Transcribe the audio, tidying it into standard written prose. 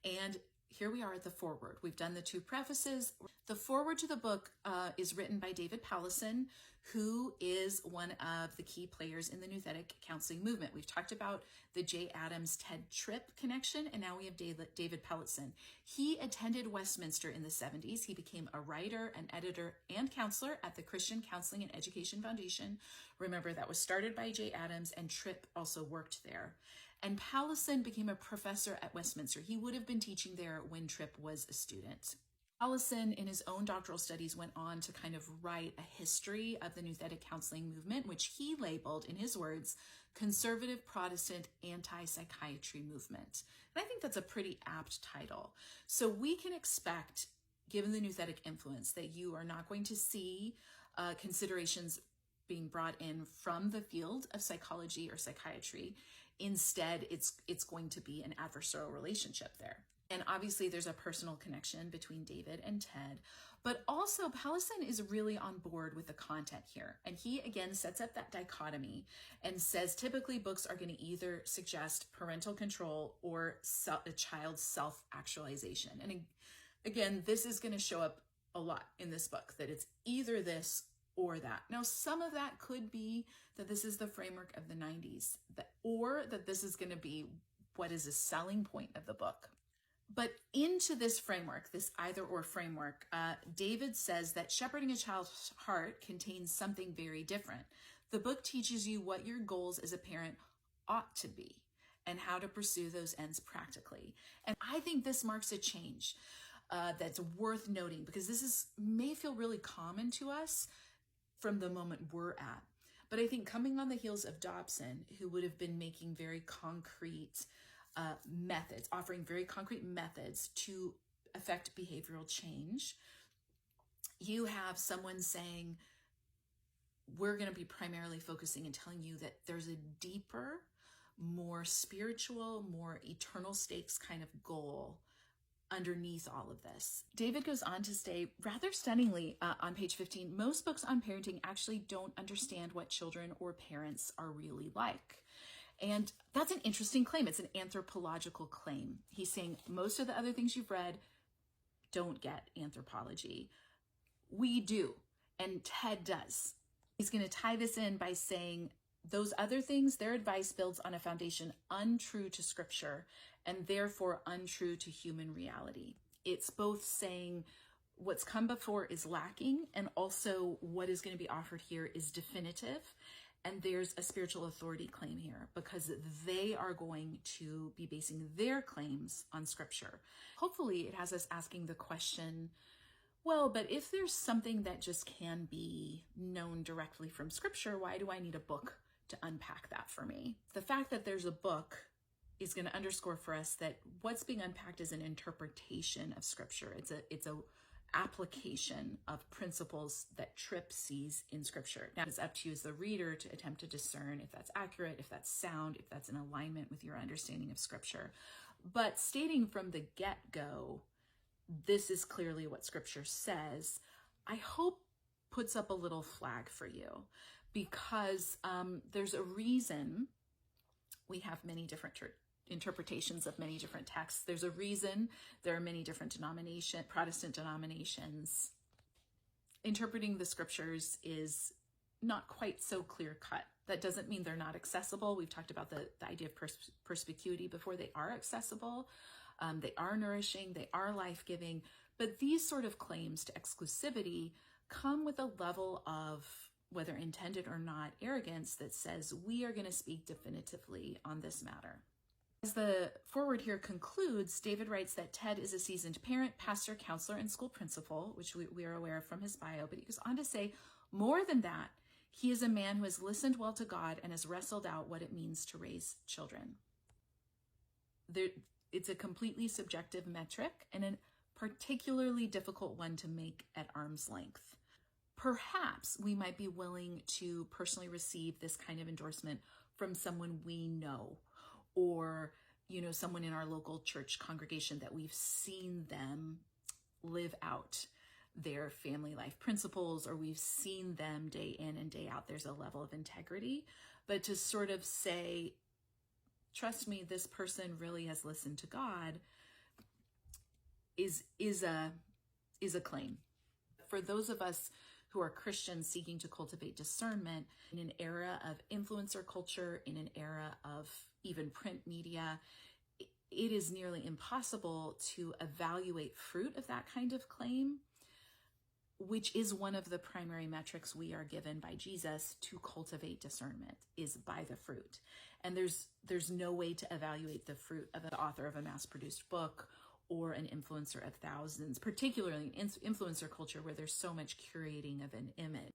And here we are at the foreword. We've done the two prefaces. The foreword to the book is written by David Powlison, who is one of the key players in the Nouthetic counseling movement. We've talked about the J. Adams, Ted Tripp connection, and now we have David Powlison. He attended Westminster in the 70s. He became a writer, an editor, and counselor at the Christian Counseling and Education Foundation. Remember, that was started by J. Adams, and Tripp also worked there. And Powlison became a professor at Westminster. He would have been teaching there when Tripp was a student. Powlison, in his own doctoral studies, went on to kind of write a history of the Nouthetic counseling movement, which he labeled, in his words, conservative Protestant anti-psychiatry movement. And I think that's a pretty apt title. So we can expect, given the Nouthetic influence, that you are not going to see considerations being brought in from the field of psychology or psychiatry. Instead, it's going to be an adversarial relationship there. And obviously there's a personal connection between David and Ted, but also Powlison is really on board with the content here. And he again sets up that dichotomy and says typically books are going to either suggest parental control or a child's self-actualization. And again, this is going to show up a lot in this book, that it's either this or that. Now, some of that could be that this is the framework of the 90s, or that this is going to be what is a selling point of the book. But into this framework, this either or framework, David says that shepherding a child's heart contains something very different. The book teaches you what your goals as a parent ought to be and how to pursue those ends practically. And I think this marks a change that's worth noting, because this may feel really common to us from the moment we're at. But I think coming on the heels of Dobson, who would have been making very concrete methods, offering very concrete methods to affect behavioral change, you have someone saying, we're going to be primarily focusing and telling you that there's a deeper, more spiritual, more eternal stakes kind of goal underneath all of this. David goes on to say, rather stunningly, on page 15, most books on parenting actually don't understand what children or parents are really like. And that's an interesting claim. It's an anthropological claim. He's saying most of the other things you've read don't get anthropology. We do, and Ted does. He's going to tie this in by saying those other things, their advice builds on a foundation untrue to scripture and therefore untrue to human reality. It's both saying what's come before is lacking, and also what is going to be offered here is definitive. And there's a spiritual authority claim here, because they are going to be basing their claims on scripture. Hopefully it has us asking the question, well, but if there's something that just can be known directly from scripture, why do I need a book to unpack that for me? The fact that there's a book is going to underscore for us that what's being unpacked is an interpretation of scripture. It's a application of principles that Tripp sees in scripture. Now it's up to you as the reader to attempt to discern if that's accurate, if that's sound, if that's in alignment with your understanding of scripture. But stating from the get-go, this is clearly what scripture says, I hope puts up a little flag for you, because there's a reason we have many different interpretations of many different texts. There's a reason there are many different Protestant denominations. Interpreting the scriptures is not quite so clear cut. That doesn't mean they're not accessible. We've talked about the idea of perspicuity before. They are accessible. They are nourishing. They are life-giving. But these sort of claims to exclusivity come with a level of, whether intended or not, arrogance that says we are going to speak definitively on this matter. As the foreword here concludes, David writes that Ted is a seasoned parent, pastor, counselor, and school principal, which we are aware of from his bio, but he goes on to say, more than that, he is a man who has listened well to God and has wrestled out what it means to raise children. It's a completely subjective metric and a particularly difficult one to make at arm's length. Perhaps we might be willing to personally receive this kind of endorsement from someone we know, or, someone in our local church congregation that we've seen them live out their family life principles, or we've seen them day in and day out. There's a level of integrity, but to sort of say, trust me, this person really has listened to God, is a claim. For those of us who are Christians seeking to cultivate discernment in an era of influencer culture, in an era of even print media, it is nearly impossible to evaluate fruit of that kind of claim, which is one of the primary metrics we are given by Jesus to cultivate discernment, is by the fruit. And there's no way to evaluate the fruit of the author of a mass-produced book or an influencer of thousands, particularly in influencer culture where there's so much curating of an image.